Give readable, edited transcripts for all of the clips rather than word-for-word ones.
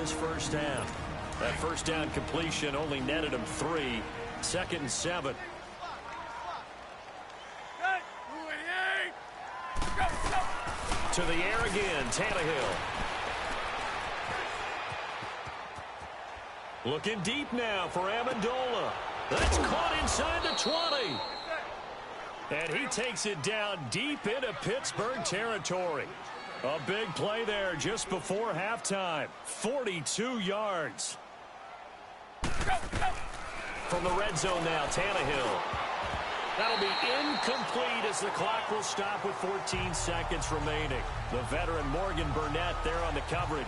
this first half. That first down completion only netted him 3. 2nd and 7. To the air again, Tannehill. Looking deep now for Amendola. That's caught inside the 20. And he takes it down deep into Pittsburgh territory. A big play there just before halftime. 42 yards. From the red zone now, Tannehill. That'll be incomplete as the clock will stop with 14 seconds remaining. The veteran Morgan Burnett there on the coverage.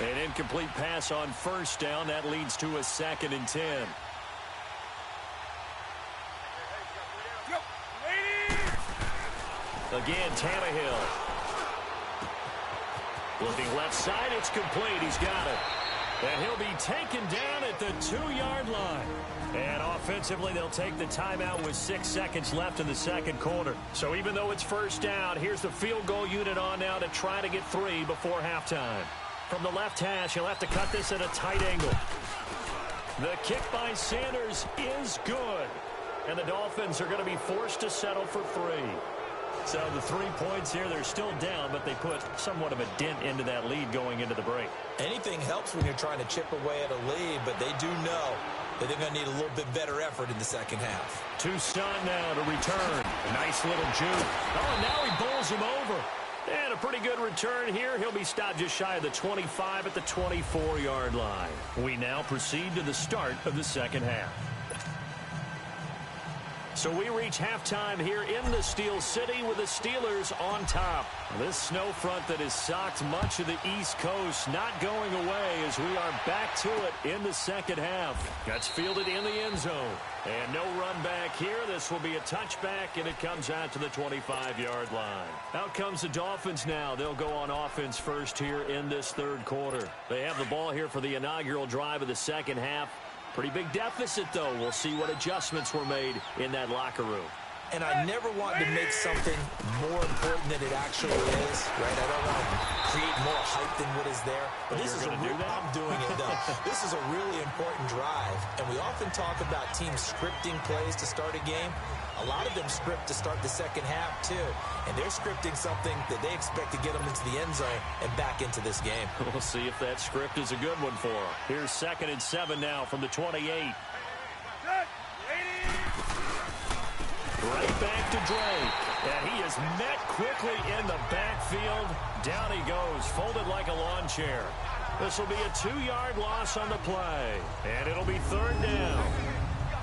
An incomplete pass on first down. That leads to a 2nd and 10. Again, Tannehill. Looking left side, it's complete. He's got it. And he'll be taken down at the 2-yard line. And offensively, they'll take the timeout with 6 seconds left in the second quarter. So even though it's first down, here's the field goal unit on now to try to get 3 before halftime. From the left hash, he'll have to cut this at a tight angle. The kick by Sanders is good. And the Dolphins are going to be forced to settle for 3. So the 3 points here, they're still down, but they put somewhat of a dent into that lead going into the break. Anything helps when you're trying to chip away at a lead, but they do know that they're going to need a little bit better effort in the second half. Tucson now to return. A nice little juke. Oh, and now he bowls him over. And a pretty good return here. He'll be stopped just shy of the 25 at the 24-yard line. We now proceed to the start of the second half. So we reach halftime here in the Steel City with the Steelers on top. This snow front that has socked much of the East Coast not going away as we are back to it in the second half. That's fielded in the end zone. And no run back here. This will be a touchback, and it comes out to the 25-yard line. Out comes the Dolphins now. They'll go on offense first here in this third quarter. They have the ball here for the inaugural drive of the second half. Pretty big deficit, though. We'll see what adjustments were made in that locker room. And I never want to make something more important than it actually is, right? I don't want to create more hype than what is there. But this is I'm doing it, though. This is a really important drive. And we often talk about teams scripting plays to start a game. A lot of them script to start the second half, too. And they're scripting something that they expect to get them into the end zone and back into this game. We'll see if that script is a good one for them. Here's 2nd and 7 now from the 28. Right back to Drake. And he is met quickly in the backfield. Down he goes, folded like a lawn chair. This will be a 2-yard loss on the play. And it'll be 3rd down.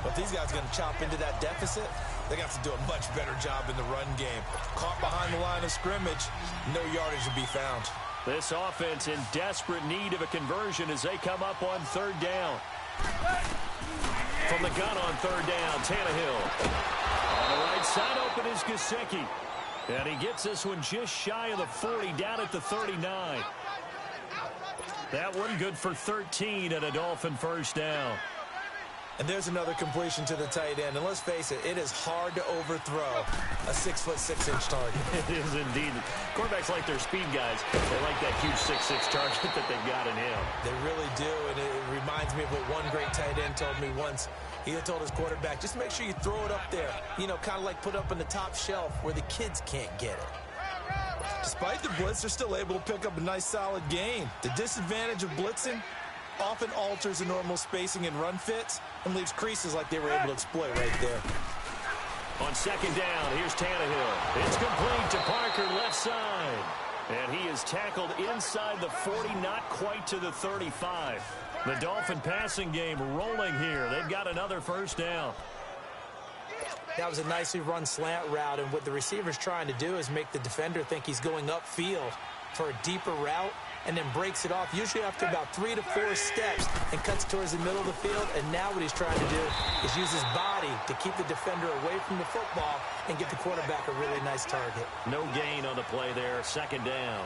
But these guys are going to chop into that deficit. They got to do a much better job in the run game. Caught behind the line of scrimmage, no yardage to be found. This offense in desperate need of a conversion as they come up on 3rd down. From the gun on 3rd down, Tannehill. On the right side open is Gesicki. And he gets this one just shy of the 40, down at the 39. That one good for 13 and a Dolphin first down. And there's another completion to the tight end. And let's face it, it is hard to overthrow a 6'6" target. It is indeed. Quarterbacks like their speed guys. They like that huge 6'6" target that they've got in him. They really do. And it reminds me of what one great tight end told me once. He had told his quarterback, just make sure you throw it up there. You know, kind of like put up on the top shelf where the kids can't get it. Despite the blitz, they're still able to pick up a nice solid gain. The disadvantage of blitzing often alters the normal spacing and run fits and leaves creases like they were able to exploit right there. On 2nd down, here's Tannehill. It's complete to Parker left side. And he is tackled inside the 40, not quite to the 35. The Dolphin passing game rolling here. They've got another first down. That was a nicely run slant route, and what the receiver's trying to do is make the defender think he's going upfield for a deeper route, and then breaks it off, usually after about 3 to 4 steps, and cuts towards the middle of the field. And now what he's trying to do is use his body to keep the defender away from the football and get the quarterback a really nice target. No gain on the play there, 2nd down.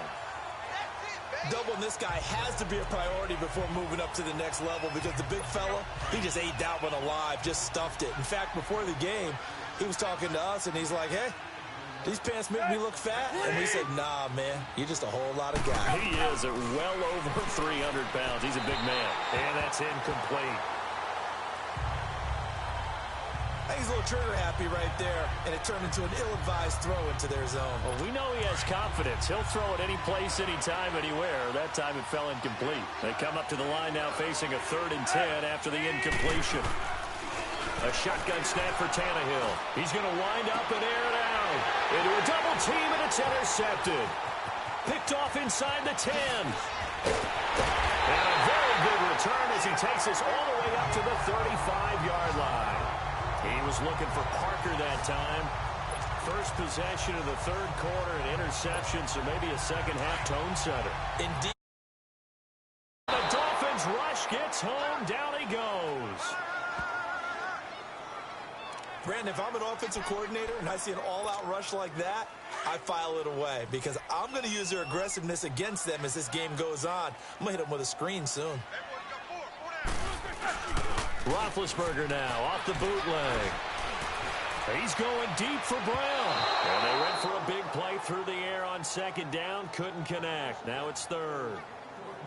Doubling this guy has to be a priority before moving up to the next level because the big fella, he just ate that one alive, just stuffed it. In fact, before the game, he was talking to us, and he's like, hey, these pants make me look fat. And we said, nah, man, you're just a whole lot of guy. He is at well over 300 pounds. He's a big man. And that's incomplete. I think he's a little trigger happy right there, and it turned into an ill-advised throw into their zone. Well, we know he has confidence. He'll throw it any place, anytime, anywhere. That time it fell incomplete. They come up to the line now facing a 3rd and 10 after the incompletion. A shotgun snap for Tannehill. He's going to wind up and air it out. Into a double team, and it's intercepted. Picked off inside the 10. And a very good return as he takes us all the way up to the 35-yard line. He was looking for Parker that time. First possession of the 3rd quarter, an interception, so maybe a second-half tone setter. Indeed. The Dolphins rush gets home. Down he goes. Brandon, if I'm an offensive coordinator and I see an all-out rush like that, I file it away because I'm going to use their aggressiveness against them as this game goes on. I'm going to hit them with a screen soon. Roethlisberger now off the bootleg. He's going deep for Brown. And they went for a big play through the air on 2nd down. Couldn't connect. Now it's 3rd.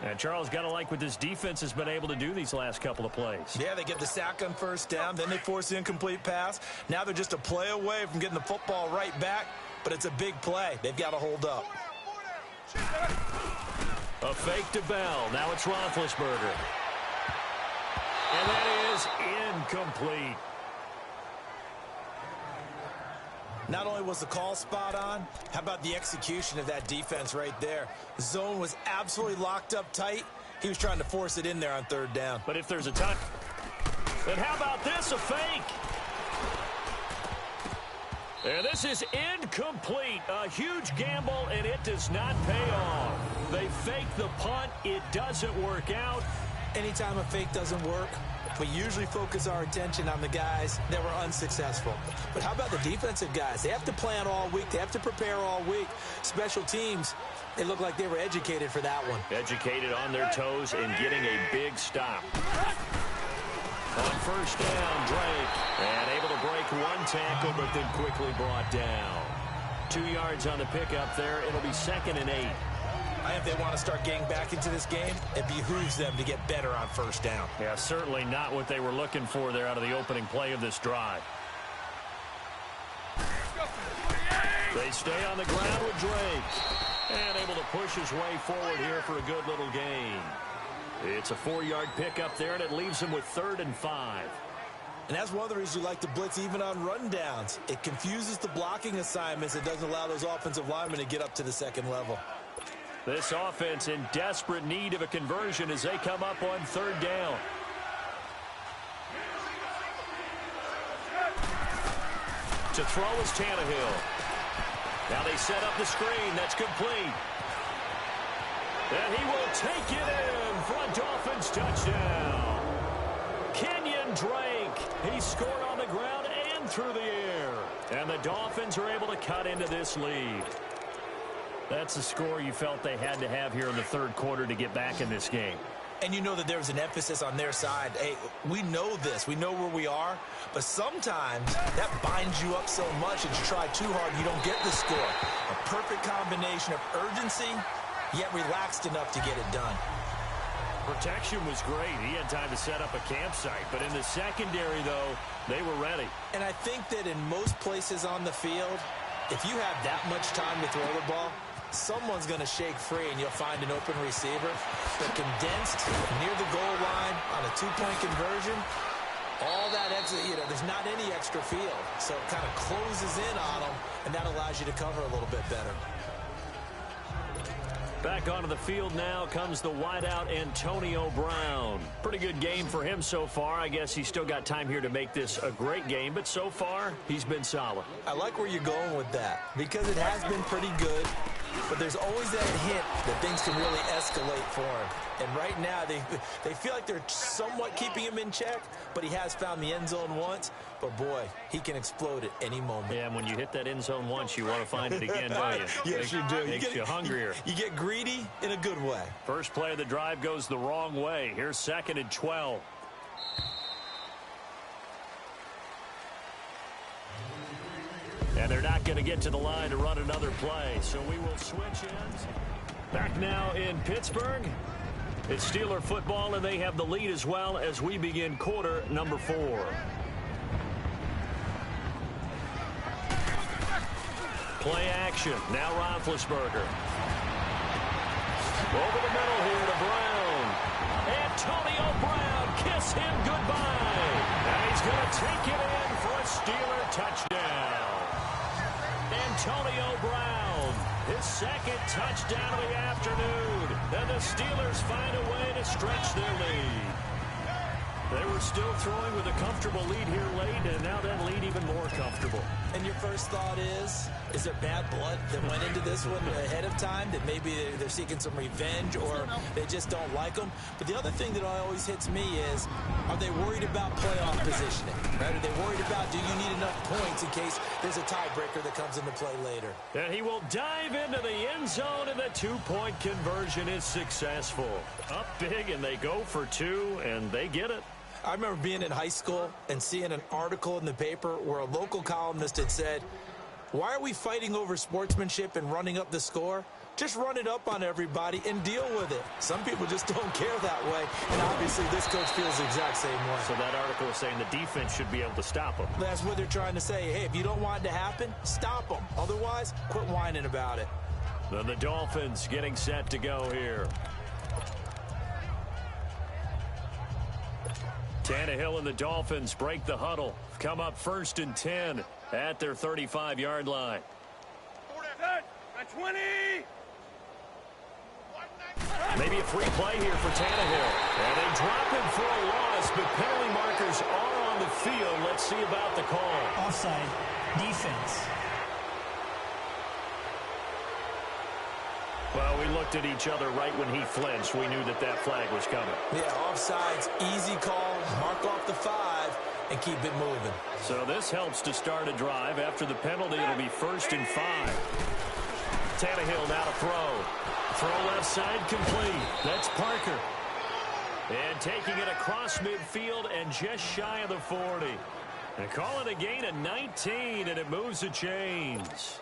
And Charles, got to like what this defense has been able to do these last couple of plays. Yeah, they get the sack on 1st down. Then they force the incomplete pass. Now they're just a play away from getting the football right back. But it's a big play. They've got to hold up. A fake to Bell. Now it's Roethlisberger. And that is incomplete. Not only was the call spot on, how about the execution of that defense right there? The zone was absolutely locked up tight. He was trying to force it in there on 3rd down. But if there's a touch, then how about this, a fake? And this is incomplete. A huge gamble, and it does not pay off. They fake the punt. It doesn't work out. Anytime a fake doesn't work, we usually focus our attention on the guys that were unsuccessful. But how about the defensive guys? They have to plan all week. They have to prepare all week. Special teams, they look like they were educated for that one. Educated on their toes and getting a big stop. On 1st down, Drake. And able to break one tackle, but then quickly brought down. 2 yards on the pickup there. It'll be 2nd and 8. If they want to start getting back into this game, it behooves them to get better on 1st down. Yeah, certainly not what they were looking for there out of the opening play of this drive. They stay on the ground with Drake. And able to push his way forward here for a good little gain. It's a 4-yard pickup there, and it leaves him with 3rd and 5. And that's one of the reasons you like to blitz even on rundowns. It confuses the blocking assignments. It doesn't allow those offensive linemen to get up to the 2nd level. This offense in desperate need of a conversion as they come up on 3rd down. To throw is Tannehill. Now they set up the screen. That's complete. And he will take it in for a Dolphins touchdown. Kenyon Drake. He scored on the ground and through the air. And the Dolphins are able to cut into this lead. That's a score you felt they had to have here in the 3rd quarter to get back in this game. And you know that there was an emphasis on their side. Hey, we know this. We know where we are. But sometimes that binds you up so much that you try too hard and you don't get the score. A perfect combination of urgency, yet relaxed enough to get it done. Protection was great. He had time to set up a campsite. But in the secondary, though, they were ready. And I think that in most places on the field, if you have that much time to throw the ball, someone's going to shake free and you'll find an open receiver. But condensed near the goal line on a 2-point conversion, all that extra, there's not any extra field. So it kind of closes in on them, and that allows you to cover a little bit better. Back onto the field now comes the wideout Antonio Brown. Pretty good game for him so far. I guess he's still got time here to make this a great game, but so far he's been solid. I like where you're going with that because it has been pretty good. but there's always that hint that things can really escalate for him. And right now, they feel like they're somewhat keeping him in check, but he has found the end zone once. But, boy, he can explode at any moment. Yeah, and when you hit that end zone once, you want to find it again, don't you? Yes, you do. Makes you hungrier. You get greedy in a good way. First play of the drive goes the wrong way. Here's 2nd and 12. And they're not going to get to the line to run another play, so we will switch ends. Back now in Pittsburgh. It's Steeler football, and they have the lead as well as we begin quarter number 4. Play action. Now Roethlisberger. Over the middle here to Brown. Antonio Brown, kiss him goodbye. And he's going to take it in for a Steeler touchdown. Antonio Brown, his 2nd touchdown of the afternoon. And the Steelers find a way to stretch their lead. They were still throwing with a comfortable lead here late, and now that lead even more comfortable. And your first thought is there bad blood that went into this one ahead of time, that maybe they're seeking some revenge or they just don't like them? But the other thing that always hits me is, are they worried about playoff positioning? Right? Are they worried about, do you need enough points in case there's a tiebreaker that comes into play later? And he will dive into the end zone, and the 2-point conversion is successful. Up big, and they go for 2, and they get it. I remember being in high school and seeing an article in the paper where a local columnist had said, why are we fighting over sportsmanship and running up the score? Just run it up on everybody and deal with it. Some people just don't care that way, and obviously this coach feels the exact same way. So that article is saying the defense should be able to stop them. That's what they're trying to say. Hey, if you don't want it to happen, stop them. Otherwise, quit whining about it. Then the Dolphins getting set to go here. Tannehill and the Dolphins break the huddle. Come up 1st and 10 at their 35-yard line. 20. Maybe a free play here for Tannehill. And they drop him for a loss, but penalty markers are on the field. Let's see about the call. Offside. Defense. Well, we looked at each other right when he flinched. We knew that that flag was coming. Yeah, offsides, easy call, mark off the 5, and keep it moving. So this helps to start a drive. After the penalty, it'll be 1st and 5. Tannehill now to throw. Throw left side complete. That's Parker. And taking it across midfield and just shy of the 40. And call it a gain of 19, and it moves the chains.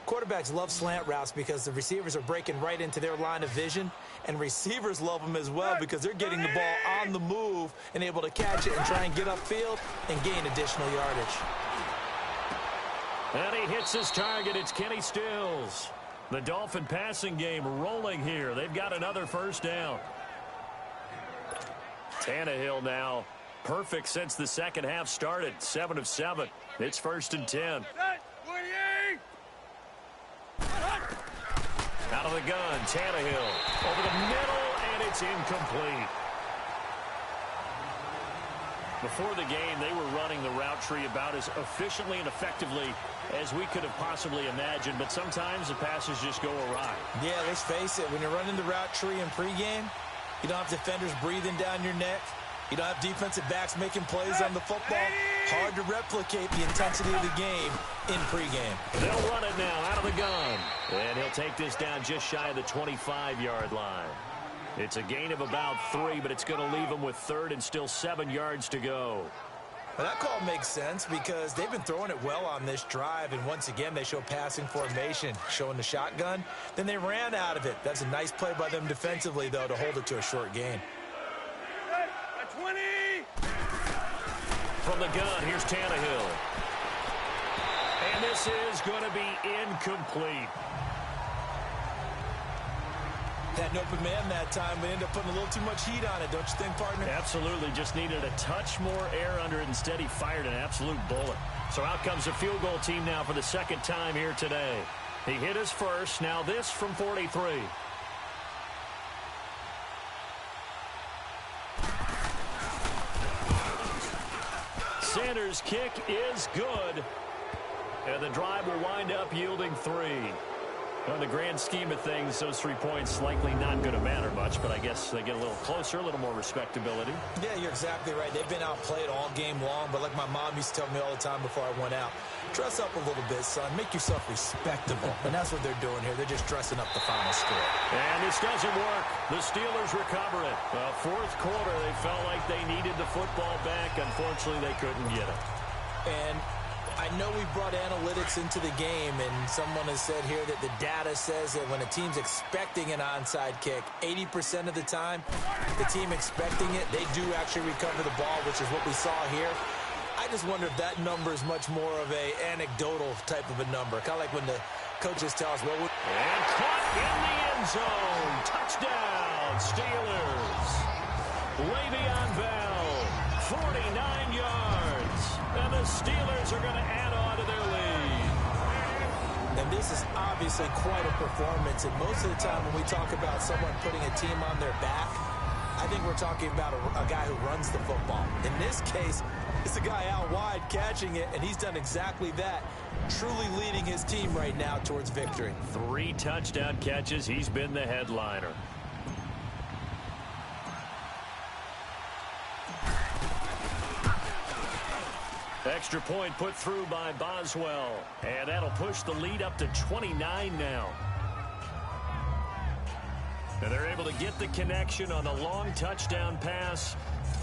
Quarterbacks love slant routes because the receivers are breaking right into their line of vision, and receivers love them as well because they're getting the ball on the move and able to catch it and try and get upfield and gain additional yardage. And he hits his target. It's Kenny Stills. The Dolphin passing game rolling here. They've got another first down. Tannehill now perfect since the second half started. 7 of 7. It's 1st and 10. Out of the gun, Tannehill over the middle, and it's incomplete. Before the game, they were running the route tree about as efficiently and effectively as we could have possibly imagined, but sometimes the passes just go awry. Yeah, let's face it, when you're running the route tree in pregame, you don't have defenders breathing down your neck. You don't have defensive backs making plays on the football. Hard to replicate the intensity of the game in pregame. They'll run it now out of the gun. And he'll take this down just shy of the 25-yard line. It's a gain of about 3, but it's going to leave them with 3rd and still 7 yards to go. Well, that call makes sense because they've been throwing it well on this drive, and once again they show passing formation, showing the shotgun. Then they ran out of it. That's a nice play by them defensively, though, to hold it to a short gain. 20. From the gun, here's Tannehill. And this is going to be incomplete. Had an open man that time, but ended up putting a little too much heat on it, don't you think, partner? Absolutely. Just needed a touch more air under it. Instead, he fired an absolute bullet. So out comes the field goal team now for the second time here today. He hit his first. Now this from 43. Sanders' kick is good. And the drive will wind up yielding 3. On the grand scheme of things, those 3 points likely not going to matter much, but I guess they get a little closer, a little more respectability. Yeah, you're exactly right. They've been outplayed all game long, but like my mom used to tell me all the time before I went out, dress up a little bit, son. Make yourself respectable. And that's what they're doing here. They're just dressing up the final score. And this doesn't work. The Steelers recover it. Fourth quarter, they felt like they needed the football back. Unfortunately, they couldn't get it. And I know we brought analytics into the game, and someone has said here that the data says that when a team's expecting an onside kick, 80% of the time, the team expecting it, they do actually recover the ball, which is what we saw here. I just wonder if that number is much more of a anecdotal type of a number, kind of like when the coaches tell us, well, and caught in the end zone. Touchdown, Steelers. Le'Veon Bell, 49 yards. And the Steelers are going to add on to their lead. And this is obviously quite a performance. And most of the time when we talk about someone putting a team on their back, I think we're talking about a guy who runs the football. In this case, it's a guy out wide catching it, and he's done exactly that, truly leading his team right now towards victory. 3 touchdown catches. He's been the headliner. Extra point put through by Boswell, and that'll push the lead up to 29 now. And they're able to get the connection on the long touchdown pass,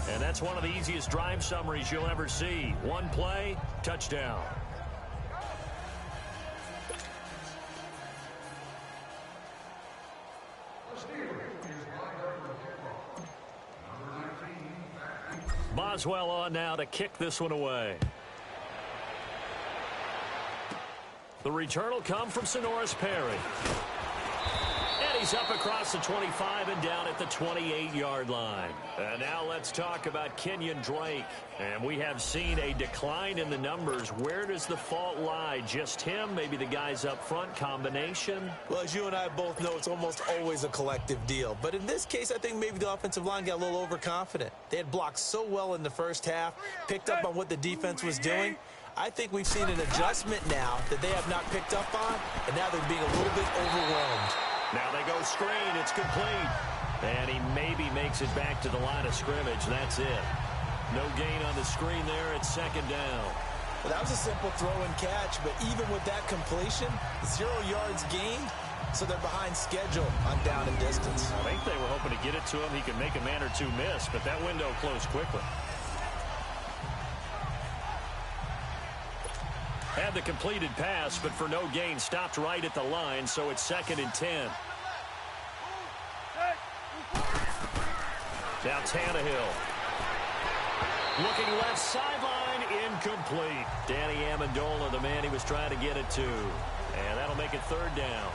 and that's one of the easiest drive summaries you'll ever see. One play, touchdown. Boswell on now to kick this one away. The return will come from Sonoris Perry. And he's up across the 25 and down at the 28-yard line. And now let's talk about Kenyon Drake. And we have seen a decline in the numbers. Where does the fault lie? Just him? Maybe the guys up front? Combination? Well, as you and I both know, it's almost always a collective deal. But in this case, I think maybe the offensive line got a little overconfident. They had blocked so well in the first half, picked up on what the defense was doing. I think we've seen an adjustment now that they have not picked up on, and now they're being a little bit overwhelmed. Now they go screen. It's complete. And he maybe makes it back to the line of scrimmage. That's it. No gain on the screen there. It's second down. Well, that was a simple throw and catch, but even with that completion, 0 yards gained, so they're behind schedule on down and distance. I think they were hoping to get it to him. He could make a man or two miss, but that window closed quickly. Had the completed pass, but for no gain, stopped right at the line, so it's second and 10. Now Tannehill. Looking left sideline, incomplete. Danny Amendola, the man he was trying to get it to. And that'll make it third down.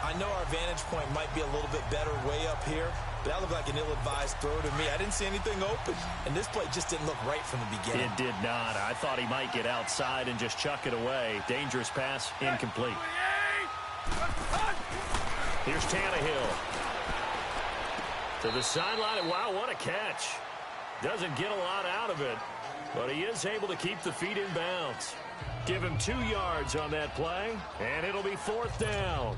I know our vantage point might be a little bit better way up here, but that looked like an ill-advised throw to me. I didn't see anything open, and this play just didn't look right from the beginning. It did not. I thought he might get outside and just chuck it away. Dangerous pass, incomplete. Here's Tannehill. To the sideline, and wow, what a catch. Doesn't get a lot out of it, but he is able to keep the feet in bounds. Give him 2 yards on that play, and it'll be fourth down.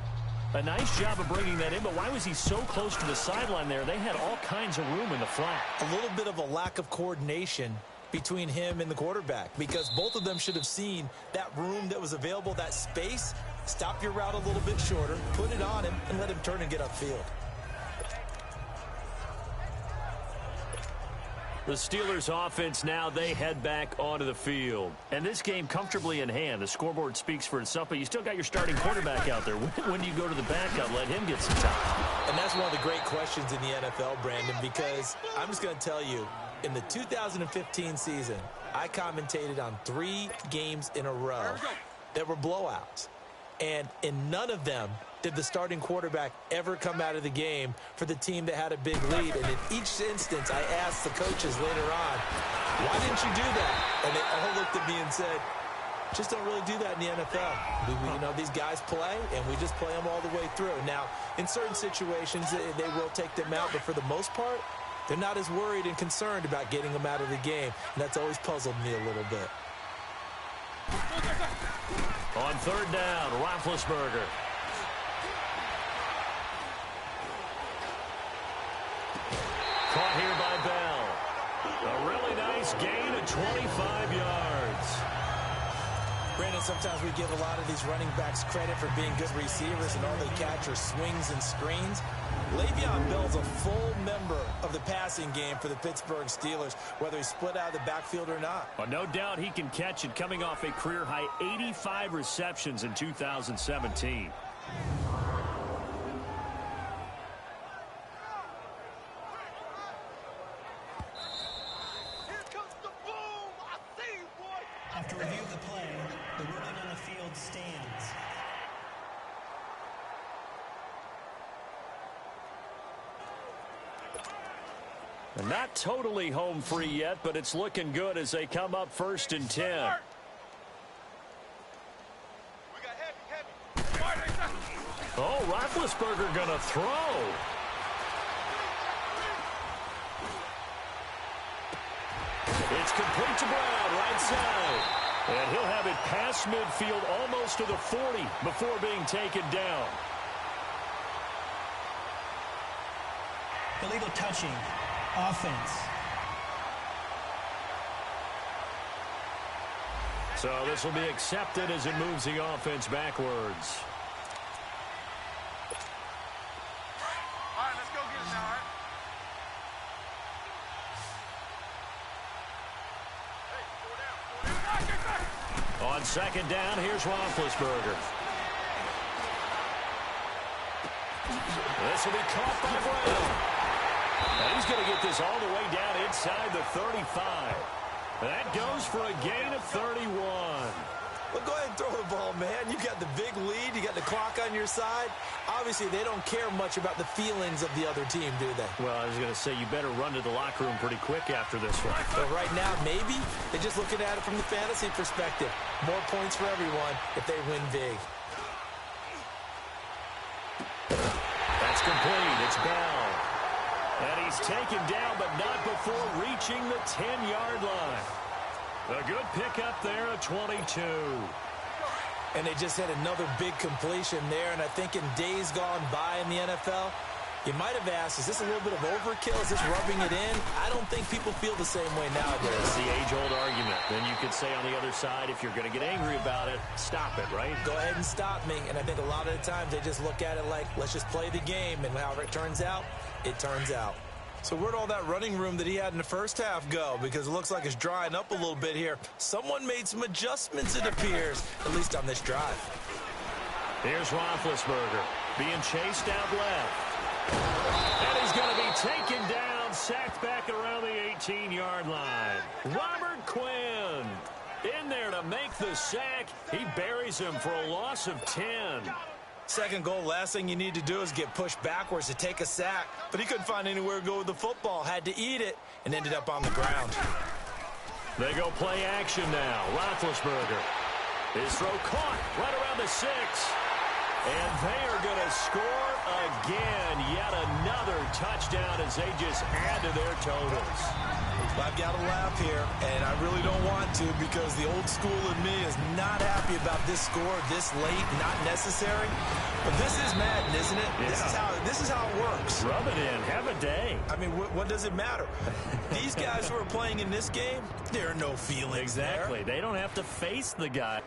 A nice job of bringing that in, but why was he so close to the sideline there? They had all kinds of room in the flat. A little bit of a lack of coordination between him and the quarterback, because both of them should have seen that room that was available, that space. Stop your route a little bit shorter, put it on him, and let him turn and get upfield. The Steelers offense now, they head back onto the field. And this game comfortably in hand. The scoreboard speaks for itself, but you still got your starting quarterback out there. When do you go to the backup, let him get some time? And that's one of the great questions in the NFL, Brandon, because I'm just going to tell you, in the 2015 season, I commentated on 3 games in a row that were blowouts. And in none of them did the starting quarterback ever come out of the game for the team that had a big lead. And in each instance, I asked the coaches later on, why didn't you do that? And they all looked at me and said, just don't really do that in the NFL. You know, these guys play, and we just play them all the way through. Now, in certain situations, they will take them out, but for the most part, they're not as worried and concerned about getting them out of the game. And that's always puzzled me a little bit. On third down, Roethlisberger. Caught here by Bell. A really nice gain of 25 yards. Brandon, sometimes we give a lot of these running backs credit for being good receivers, and all they catch are swings and screens. Le'Veon Bell's a full member of the passing game for the Pittsburgh Steelers, whether he's split out of the backfield or not. Well, no doubt he can catch it, coming off a career-high 85 receptions in 2017. After review of the play, the ruling on the field stands. And not totally home free yet, but it's looking good as they come up 1st and 10. Oh, Roethlisberger going to throw. It's complete to Brown, right side. And he'll have it past midfield, almost to the 40, before being taken down. Illegal touching. Offense. So this will be accepted as it moves the offense backwards. All right, let's go get it now, all right? On 2nd down, here's Roethlisberger. This will be caught by Brown. And he's going to get this all the way down inside the 35. That goes for a gain of 31. Well, go ahead and throw the ball, man. You got the big lead. You got the clock on your side. Obviously, they don't care much about the feelings of the other team, do they? Well, I was going to say, you better run to the locker room pretty quick after this one. But right now, maybe they're just looking at it from the fantasy perspective. More points for everyone if they win big. That's complete. It's Bell. And he's taken down, but not before reaching the 10-yard line. A good pickup there at 22. And they just had another big completion there. And I think in days gone by in the NFL, you might have asked, is this a little bit of overkill? Is this rubbing it in? I don't think people feel the same way nowadays. It's the age-old argument. Then you could say on the other side, if you're going to get angry about it, stop it, right? Go ahead and stop me. And I think a lot of the times they just look at it like, let's just play the game. And however it turns out, it turns out. So where'd all that running room that he had in the first half go? Because it looks like it's drying up a little bit here. Someone made some adjustments, it appears, at least on this drive. Here's Roethlisberger being chased out left. And he's going to be taken down, sacked back around the 18-yard line. Robert Quinn in there to make the sack. He buries him for a loss of 10. Second goal, last thing you need to do is get pushed backwards to take a sack. But he couldn't find anywhere to go with the football, had to eat it, and ended up on the ground. They go play action now. Roethlisberger. His throw caught right around the 6. And they are going to score again. Yet another touchdown as they just add to their totals. I've got to laugh here, and I really don't want to because the old school in me is not happy about this score this late, not necessary. But this is Madden, isn't it? Yeah. This is how it works. Rub it in. Have a day. I mean, what does it matter? These guys who are playing in this game, there are no feelings Exactly. there. They don't have to face the guy.